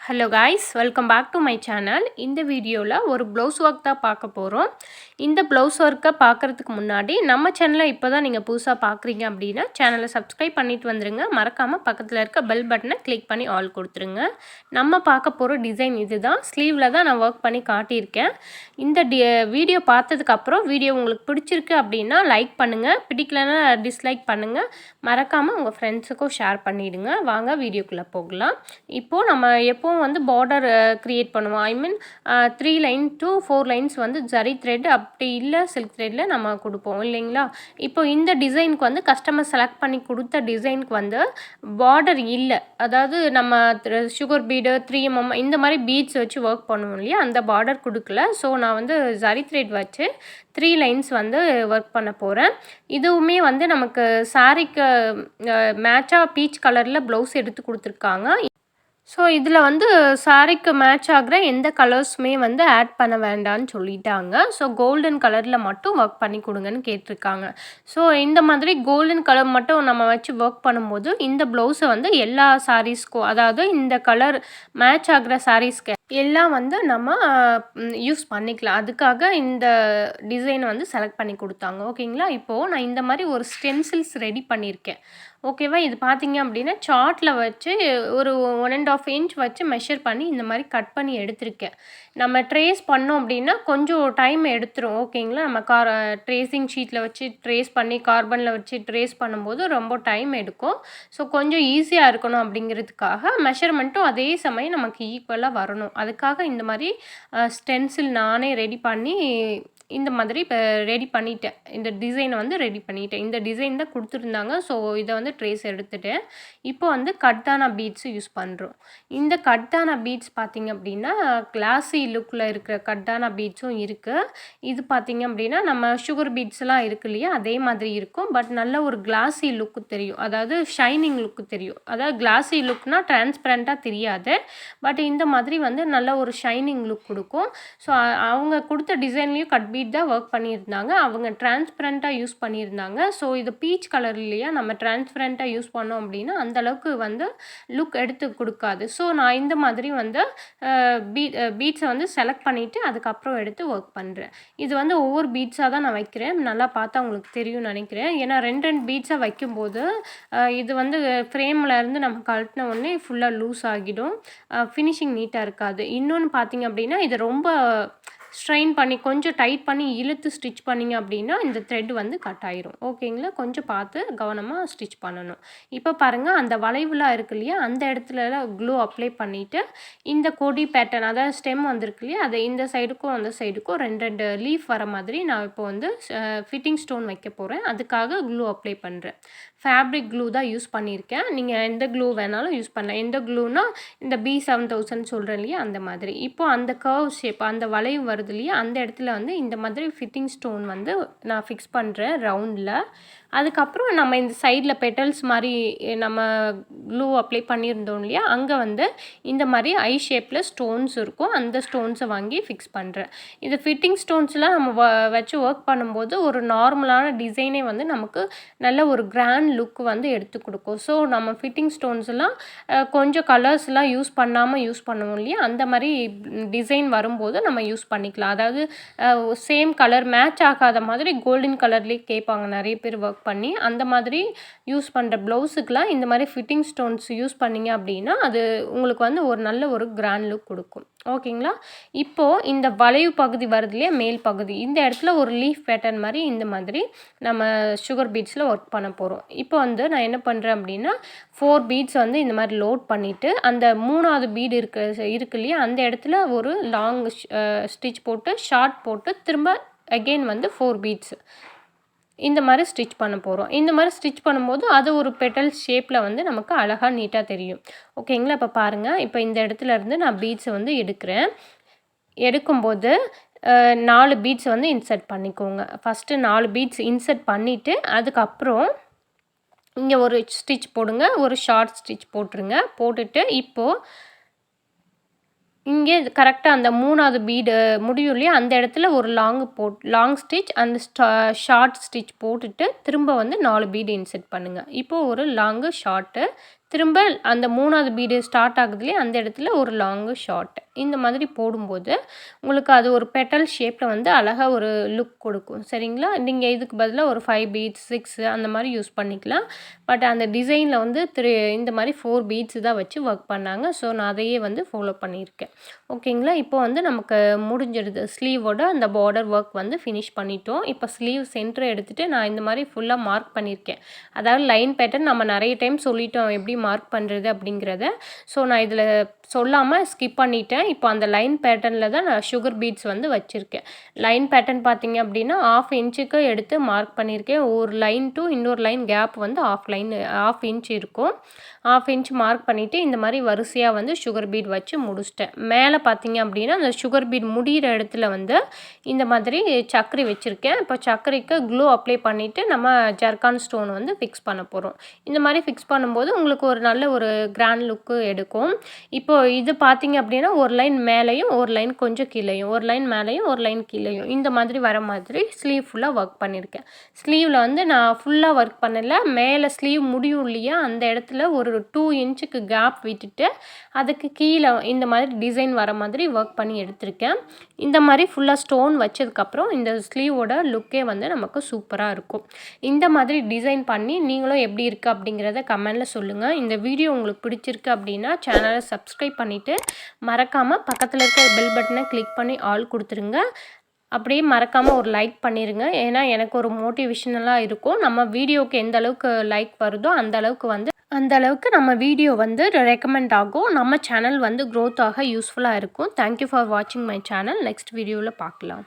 Hello guys, welcome back to my channel. இந்த வீடியோவில் ஒரு ப்ளவுஸ் ஒர்க் தான் பார்க்க போகிறோம். இந்த ப்ளவுஸ் ஒர்க்கை பார்க்குறதுக்கு முன்னாடி நம்ம சேனலை இப்போ தான் நீங்கள் புதுசாக பார்க்குறீங்க அப்படின்னா சேனலை சப்ஸ்கிரைப் பண்ணிட்டு வந்துடுங்க. மறக்காமல் பக்கத்தில் இருக்க பெல் பட்டனை கிளிக் பண்ணி ஆல் கொடுத்துருங்க. நம்ம பார்க்க போகிற டிசைன் இது தான். ஸ்லீவில் தான் நான் ஒர்க் பண்ணி காட்டியிருக்கேன். இந்த வீடியோ பார்த்ததுக்கப்புறம் வீடியோ உங்களுக்கு பிடிச்சிருக்கு அப்படின்னா லைக் பண்ணுங்கள், பிடிக்கலன்னா டிஸ்லைக் பண்ணுங்கள். மறக்காமல் உங்கள் ஃப்ரெண்ட்ஸுக்கும் ஷேர் பண்ணிவிடுங்க. வாங்க வீடியோக்குள்ளே போகலாம். இப்போது நம்ம எப்போவும் வந்து பார்டர் க்ரியேட் பண்ணுவோம். ஐ மீன் 3 லைன் to 4 லைன்ஸ் வந்து ஜரி த்ரெட், அப்படி இல்லை சில்க் த்ரெட்டில் நம்ம கொடுப்போம் இல்லைங்களா. இப்போ இந்த டிசைனுக்கு வந்து கஸ்டமர் செலக்ட் பண்ணி கொடுத்த டிசைனுக்கு வந்து பார்டர் இல்லை. அதாவது நம்ம சுகர் பீடு 3mm இந்த மாதிரி பீட்ஸ் வச்சு ஒர்க் பண்ணுவோம் இல்லையா, அந்த பார்டர் கொடுக்கல. ஸோ நான் வந்து ஜரி த்ரெட் வச்சு 3 லைன்ஸ் வந்து ஒர்க் பண்ண போகிறேன். இதுவுமே வந்து நமக்கு சாரீக்கு மேட்சாக பீச் கலரில் ப்ளவுஸ் எடுத்து கொடுத்துருக்காங்க. ஸோ இதில் வந்து சாரீக்கு மேட்ச் ஆகிற எந்த கலர்ஸுமே வந்து ஆட் பண்ண வேண்டான்னு சொல்லிட்டாங்க. ஸோ கோல்டன் கலரில் மட்டும் ஒர்க் பண்ணி கொடுங்கன்னு கேட்டிருக்காங்க. ஸோ இந்த மாதிரி கோல்டன் கலர் மட்டும் நம்ம வச்சு ஒர்க் பண்ணும்போது இந்த ப்ளவுஸை வந்து எல்லா சாரீஸ்க்கும், அதாவது இந்த கலர் மேட்ச் ஆகிற சாரீஸ்க்கு எல்லாம் வந்து நம்ம யூஸ் பண்ணிக்கலாம். அதுக்காக இந்த டிசைனை வந்து செலக்ட் பண்ணி கொடுத்தாங்க. ஓகேங்களா. இப்போது நான் இந்த மாதிரி ஒரு ஸ்டென்சில்ஸ் ரெடி பண்ணியிருக்கேன். ஓகேவா. இது பார்த்தீங்க அப்படின்னா சார்ட்டில் வச்சு ஒரு 1.5 இன்ச் வச்சு மெஷர் பண்ணி இந்த மாதிரி கட் பண்ணி எடுத்திருக்கேன். நம்ம ட்ரேஸ் பண்ணோம் அப்படின்னா கொஞ்சம் டைம் எடுத்துரும். ஓகேங்களா. நம்ம ட்ரேசிங் ஷீட்டில் வச்சு ட்ரேஸ் பண்ணி கார்பனில் வச்சு ட்ரேஸ் பண்ணும்போது ரொம்ப டைம் எடுக்கும். ஸோ கொஞ்சம் ஈஸியாக இருக்கணும் அப்படிங்கிறதுக்காக மெஷர்மெண்ட்டும் அதே சமயம் நமக்கு ஈக்குவலாக வரணும். அதுக்காக இந்த மாதிரி ஸ்டென்சில் நானே ரெடி பண்ணி இந்த மாதிரி இப்போ ரெடி பண்ணிட்டேன். இந்த டிசைனை வந்து ரெடி பண்ணிட்டேன். இந்த டிசைன் தான் கொடுத்துருந்தாங்க. ஸோ இதை வந்து ட்ரேஸ் எடுத்துட்டேன். இப்போ வந்து கட்டானா பீட்ஸு யூஸ் பண்ணுறோம். இந்த கட்டானா பீட்ஸ் பார்த்திங்க அப்படின்னா கிளாஸி லுக்கில் இருக்கிற கட்டானா பீட்ஸும் இருக்குது. இது பார்த்திங்க அப்படின்னா நம்ம சுகர் பீட்ஸ்லாம் இருக்கு இல்லையா, அதே மாதிரி இருக்கும். பட் நல்ல ஒரு கிளாஸி லுக்கு தெரியும், அதாவது ஷைனிங் லுக்கு தெரியும். அதாவது கிளாஸி லுக்னால் டிரான்ஸ்பரண்ட்டாக தெரியாது, பட் இந்த மாதிரி வந்து நல்ல ஒரு ஷைனிங் லுக் கொடுக்கும். ஸோ அவங்க கொடுத்த டிசைன்லேயும் கட் பீட் தான் ஒர்க் பண்ணியிருந்தாங்க. அவங்க டிரான்ஸ்பரண்ட்டாக யூஸ் பண்ணியிருந்தாங்க. ஸோ இது பீச் கலர் இல்லையா, நம்ம டிரான்ஸ்பரண்ட்டாக யூஸ் பண்ணோம் அப்படின்னா அந்தளவுக்கு வந்து லுக் எடுத்து கொடுக்காது. ஸோ நான் இந்த மாதிரி வந்து பீட்ஸை வந்து செலக்ட் பண்ணிவிட்டு அதுக்கப்புறம் எடுத்து ஒர்க் பண்ணுறேன். இது வந்து ஒவ்வொரு பீட்ஸாக தான் நான் வைக்கிறேன். நல்லா பார்த்தா உங்களுக்கு தெரியும்னு நினைக்கிறேன். ஏன்னா 2 பீட்ஸாக வைக்கும்போது இது வந்து ஃப்ரேமில் இருந்து நம்ம கழட்டின உடனே ஃபுல்லாக லூஸ் ஆகிடும். ஃபினிஷிங் நீட்டாக இருக்காது. இன்னொன்று பார்த்திங்க அப்படின்னா இது ரொம்ப ஸ்ட்ரெயின் பண்ணி கொஞ்சம் டைட் பண்ணி இழுத்து ஸ்டிச் பண்ணிங்க அப்படின்னா இந்த த்ரெட் வந்து கட் ஆயிரும். ஓகேங்களா. கொஞ்சம் பார்த்து கவனமாக ஸ்டிச் பண்ணணும். இப்போ பாருங்கள், அந்த வளைவுலாம் இருக்கு இல்லையா, அந்த இடத்துல க்ளூ அப்ளை பண்ணிவிட்டு இந்த கொடி பேட்டர்ன், அதாவது ஸ்டெம் வந்திருக்கு இல்லையா, அதை இந்த சைடுக்கும் அந்த சைடுக்கும் 2 லீஃப் வர மாதிரி நான் இப்போ வந்து ஃபிட்டிங் ஸ்டோன் வைக்க போகிறேன். அதுக்காக க்ளூ அப்ளை பண்ணுறேன். ஃபேப்ரிக் க்ளூ தான் யூஸ் பண்ணியிருக்கேன். நீங்கள் எந்த க்ளூ வேணாலும் யூஸ் பண்ணலாம். எந்த க்ளூனா இந்த B7000 சொல்கிறேன் இல்லையா, அந்த மாதிரி. இப்போ அந்த கர்வ் ஷேப், அந்த வளைவு வருது இல்லையா, அந்த இடத்துல வந்து இந்த மாதிரி ஃபிட்டிங் ஸ்டோன் வந்து நான் ஃபிக்ஸ் பண்ணுறேன் ரவுண்டில். அதுக்கப்புறம் நம்ம இந்த சைடில் பெட்டல்ஸ் மாதிரி நம்ம க்ளூ அப்ளை பண்ணியிருந்தோம் இல்லையா, அங்கே வந்து இந்த மாதிரி ஐ ஷேப்பில் ஸ்டோன்ஸ் இருக்கும். அந்த ஸ்டோன்ஸை வாங்கி ஃபிக்ஸ் பண்ணுறேன். இந்த ஃபிட்டிங் ஸ்டோன்ஸ்லாம் நம்ம வச்சு ஒர்க் பண்ணும்போது ஒரு நார்மலான டிசைனே வந்து நமக்கு நல்ல ஒரு கிராண்ட் லுக் வந்து எடுத்து கொடுக்கும். ஸோ நம்ம ஃபிட்டிங் ஸ்டோன்ஸ்லாம் கொஞ்சம் கலர்ஸ்லாம் யூஸ் பண்ணாமல் யூஸ் பண்ணுவோம் இல்லையா, அந்த மாதிரி டிசைன் வரும்போது நம்ம யூஸ் பண்ணிக்கலாம். அதாவது சேம் கலர் மேட்ச் ஆகாத மாதிரி கோல்டன் கலர்லேயே கேட்பாங்க நிறைய பேர் ஒர்க் பண்ணி. அந்த மாதிரி யூஸ் பண்ணுற ப்ளவுஸுக்கெலாம் இந்த மாதிரி ஃபிட்டிங் ஸ்டோன்ஸ் யூஸ் பண்ணிங்க அப்படின்னா அது உங்களுக்கு வந்து ஒரு நல்ல ஒரு கிராண்ட் லுக் கொடுக்கும். ஓகேங்களா. இப்போது இந்த வளைவு பகுதி வருது இல்லையா, மேல் பகுதி, இந்த இடத்துல ஒரு லீஃப் பேட்டர்ன் மாதிரி இந்த மாதிரி நம்ம சுகர் பீட்ஸில் ஒர்க் பண்ண போகிறோம். இப்போ வந்து நான் என்ன பண்ணுறேன் அப்படின்னா 4 பீட்ஸ் வந்து இந்த மாதிரி லோட் பண்ணிவிட்டு அந்த 3வது பீடு இருக்கு இல்லையா, அந்த இடத்துல ஒரு லாங் ஸ்டிச் போட்டு ஷார்ட் போட்டு திரும்ப அகெயின் வந்து 4 பீட்ஸ் இந்த மாதிரி ஸ்டிச் பண்ண போகிறோம். இந்த மாதிரி ஸ்டிச் பண்ணும்போது அது ஒரு பெட்டல் ஷேப்பில் வந்து நமக்கு அழகாக நீட்டாக தெரியும். ஓகேங்களா. இப்போ பாருங்கள், இப்போ இந்த இடத்துல இருந்து நான் பீட்ஸை வந்து எடுக்கிறேன். எடுக்கும்போது 4 பீட்ஸ் வந்து இன்சர்ட் பண்ணிக்கோங்க. ஃபஸ்ட்டு 4 பீட்ஸ் இன்சர்ட் பண்ணிவிட்டு அதுக்கப்புறம் இங்கே ஒரு ஸ்டிச் போடுங்க, ஒரு ஷார்ட் ஸ்டிச் போட்டுருங்க. போட்டுட்டு இப்போது இங்கே கரெக்டாக அந்த 3வது பீடு முடியும் இல்லையா, அந்த இடத்துல ஒரு லாங் ஸ்டிச், அந்த ஷார்ட் ஸ்டிச் போட்டுட்டு திரும்ப வந்து 4 பீடு இன்செர்ட் பண்ணுங்கள். இப்போது ஒரு லாங்கு ஷார்ட்டு திரும்ப அந்த 3வது பீடு ஸ்டார்ட் ஆகுதுலையே அந்த இடத்துல ஒரு லாங்கு ஷார்ட் இந்த மாதிரி போடும்போது உங்களுக்கு அது ஒரு பெட்டல் ஷேப்பில் வந்து அழகாக ஒரு லுக் கொடுக்கும். சரிங்களா? நீங்கள் இதுக்கு பதிலாக ஒரு 5 பீட்ஸ் 6 அந்த மாதிரி யூஸ் பண்ணிக்கலாம். பட் அந்த டிசைனில் வந்து இந்த மாதிரி 4 பீட்ஸ் தான் வச்சு ஒர்க் பண்ணாங்க. ஸோ நான் அதையே வந்து ஃபாலோ பண்ணியிருக்கேன். ஓகேங்களா? இப்போ வந்து நமக்கு முடிஞ்சிடுது. ஸ்லீவோட அந்த பார்டர் ஒர்க் வந்து ஃபினிஷ் பண்ணிட்டோம். இப்போ ஸ்லீவ் சென்டரை எடுத்துகிட்டு நான் இந்த மாதிரி ஃபுல்லாக மார்க் பண்ணியிருக்கேன். அதாவது லைன் பேட்டர்ன் நம்ம நிறைய டைம் சொல்லிட்டோம் எப்படி மார்க் பண்ணுறது அப்படிங்கிறத. ஸோ நான் இதில் சொல்லாமல் ஸ்கிப் பண்ணிட்டேன். இப்போ அந்த லைன் பேட்டர்னில் தான் நான் சுகர் பீட்ஸ் வந்து வச்சுருக்கேன். லைன் பேட்டர்ன் பார்த்தீங்க அப்படின்னா 1/2 இன்ச்சுக்கு எடுத்து மார்க் பண்ணியிருக்கேன். ஒரு லைன் டு இன்னொரு லைன் கேப் வந்து 1/2 இன்ச் இருக்கும். 1/2 இன்ச் மார்க் பண்ணிவிட்டு இந்த மாதிரி வரிசையாக வந்து சுகர் பீட் வச்சு முடிச்சிட்டேன். மேலே பார்த்தீங்க அப்படின்னா அந்த சுகர் பீட் முடிகிற இடத்துல வந்து இந்த மாதிரி சக்கரை வச்சுருக்கேன். இப்போ சர்க்கரைக்கு க்ளூ அப்ளை பண்ணிவிட்டு நம்ம ஜர்கான் ஸ்டோன் வந்து ஃபிக்ஸ் பண்ண போகிறோம். இந்த மாதிரி ஃபிக்ஸ் பண்ணும்போது உங்களுக்கு ஒரு நல்ல ஒரு கிராண்ட் லுக்கு எடுக்கும். இப்போ இது பார்த்தீங்க அப்படின்னா ஒரு லைன் மேலேயும் ஒரு லைன் கொஞ்சம் கீழேயும், ஒரு லைன் மேலேயும் ஒரு லைன் கீழேயும் இந்த மாதிரி வர மாதிரி ஸ்லீவ் ஃபுல்லாக ஒர்க் பண்ணியிருக்கேன். ஸ்லீவில் வந்து நான் ஃபுல்லாக ஒர்க் பண்ணலை. மேலே ஸ்லீவ் முடியும் இல்லையா அந்த இடத்துல ஒரு 2 இன்ச்சுக்கு கேப் விட்டுட்டு அதுக்கு கீழே இந்த மாதிரி டிசைன் வர மாதிரி ஒர்க் பண்ணி எடுத்திருக்கேன். இந்த மாதிரி ஃபுல்லாக ஸ்டோன் வச்சதுக்கப்புறம் இந்த ஸ்லீவோட லுக்கே வந்து நமக்கு சூப்பராக இருக்கும். இந்த மாதிரி டிசைன் பண்ணி நீங்களும் எப்படி இருக்குது அப்படிங்கிறத கமெண்டில் சொல்லுங்கள். இந்த வீடியோ உங்களுக்கு பிடிச்சிருக்கு அப்படின்னா சேனலை சப்ஸ்கிரைப் பண்ணிவிட்டு மறக்காமல் பக்கத்தில் இருக்க பெல் பட்டனை கிளிக் பண்ணி ஆல் கொடுத்துருங்க. அப்படியே மறக்காமல் ஒரு லைக் பண்ணிடுங்க. ஏன்னா எனக்கு ஒரு மோட்டிவேஷனலாக இருக்கும். நம்ம வீடியோவுக்கு எந்த அளவுக்கு லைக் வருதோ அந்த அளவுக்கு நம்ம வீடியோ வந்து ரெக்கமெண்ட் ஆகும். நம்ம சேனல் வந்து க்ரோத் ஆக யூஸ்ஃபுல்லாக இருக்கும். தேங்க்யூ ஃபார் வாட்சிங் மை சேனல். நெக்ஸ்ட் வீடியோவில் பார்க்கலாம்.